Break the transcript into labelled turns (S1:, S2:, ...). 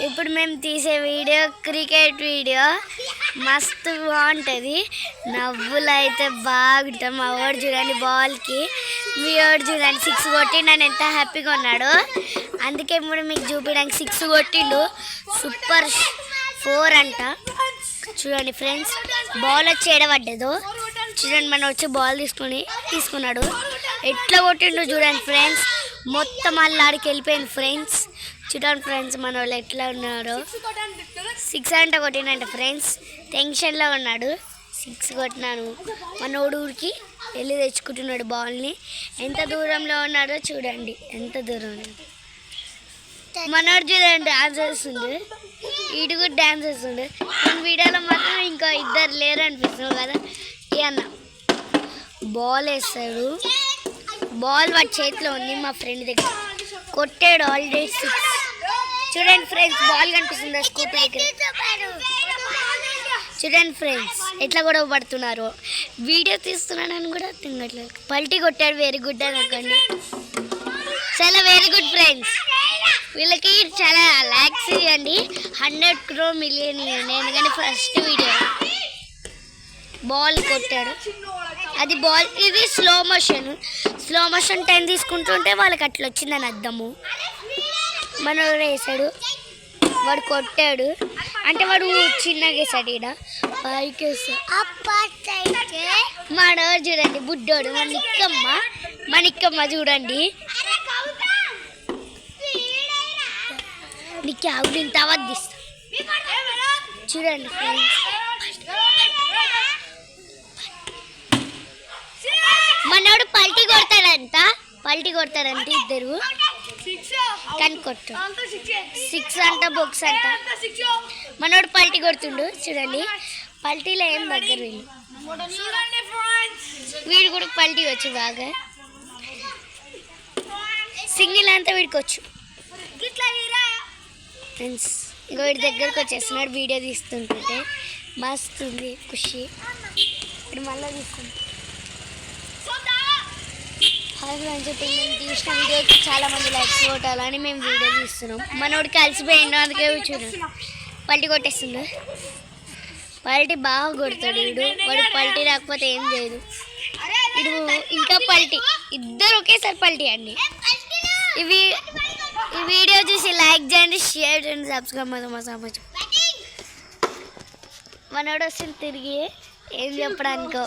S1: ఇప్పుడు మేము తీసే వీడియో క్రికెట్ వీడియో మస్తు బాగుంటుంది. నవ్వులు అయితే బాగుంటాం. మా వాడు చూడండి బాల్కి, మీ వాడు చూడండి 6 కొట్టిండు ఎంత హ్యాపీగా ఉన్నాడు. అందుకే ఇప్పుడు మీకు చూపించడానికి 6 కొట్టిండు. సూపర్ 4 అంట. చూడండి ఫ్రెండ్స్, బాల్ వచ్చి ఏడబడ్డదు. చూడండి మనం వచ్చి బాల్ తీసుకున్నాడు. ఎట్లా కొట్టిండు చూడండి ఫ్రెండ్స్. మొత్తం అల్లాడికి వెళ్ళిపోయింది ఫ్రెండ్స్. చూడండి ఫ్రెండ్స్ మన వాళ్ళు ఎట్లా ఉన్నారో. 6 అంట కొట్టినంట ఫ్రెండ్స్. టెన్షన్లో ఉన్నాడు. 6 కొట్టినాను. మనోడు ఊరికి వెళ్ళి తెచ్చుకుంటున్నాడు బాల్ని. ఎంత దూరంలో ఉన్నాడో చూడండి, ఎంత దూరం. మనోడు చూడండి డాన్స్ చేస్తుండే, ఇటు కూడా డాన్స్ చేస్తుండే. నేను వీడియోలో మాత్రం ఇంకా 2 లేరు అనిపిస్తున్నావు కదా. ఏ అన్న బాల్ వేస్తాడు. బాల్ వాడి చేతిలో ఉంది, మా ఫ్రెండ్ దగ్గర కొట్టాడు. ఆల్రెడీ 6. చూడండి ఫ్రెండ్స్, బాల్ కనిపిస్తుంది స్కూటర్ దగ్గర. చూడండి ఫ్రెండ్స్ ఎట్లా గొడవ పడుతున్నారు. వీడియో తీస్తున్నానని కూడా తినట్లేదు. పల్టీ కొట్టాడు. వెరీ గుడ్ అని అనుకోండి. చాలా వెరీ గుడ్ ఫ్రెండ్స్. వీళ్ళకి చాలా ల్యాక్స్ ఇవ్వండి, 100 crore million ఇవ్వండి. ఎందుకంటే ఫస్ట్ వీడియో బాల్ కొట్టాడు. అది బాల్, ఇది స్లో మోషన్ టైం తీసుకుంటుంటే వాళ్ళకి అట్లా వచ్చిందని అర్థము. మనోడు వేసాడు, వాడు కొట్టాడు అంటే వాడు చిన్నగా వేసాడు. ఈడ పైకి మనోడు చూడండి బుడ్డోడు. మనిక్కమ్మ చూడండి. నీకు ఆవిడ ఇంత అవద్దిస్తా. చూడండి ఫ్రెండ్స్, మనోడు పల్టీ కొడతాడంట ఇద్దరు, కానీ కొట్టాడు. 6 అంట, బొక్స్ అంట. మనోడు పల్టీ కొడుతుండు. చూడండి పల్టీలో ఏం దగ్గర వీడు కూడా పల్టీ వచ్చు బాగా. సింగిల్ అంతా వీడికి వచ్చు ఫ్రెండ్స్. ఇంకో వీడి దగ్గరకు వచ్చేస్తున్నాడు వీడియో తీస్తుంటుంటే. మస్తు ఉంది ఖుషి. ఇప్పుడు మళ్ళీ తీసుకుంటాం. హాయ్ ఫ్రెండ్స్, ఇప్పుడు మేము తీసిన వీడియోకి చాలామంది లైక్స్ కొట్టాలని మేము వీడియో తీస్తున్నాం. మనోడికి కలిసిపోయిండు, అందుకే చూడండి పల్టీ కొట్టేస్తుండు. పల్టీ బాగా కొడతాడు వీడు. వాడు పల్టీ రాకపోతే ఏం చేయదు. వీడు ఇంకా పల్టీ, ఇద్దరు ఒకేసారి పల్టీ అండి. ఈ వీడియో చూసి లైక్ చేయండి, షేర్ చేయండి, సబ్స్క్రైబ్ మజా. మనోడు వస్తుంది తిరిగి ఏం చెప్పడానికో.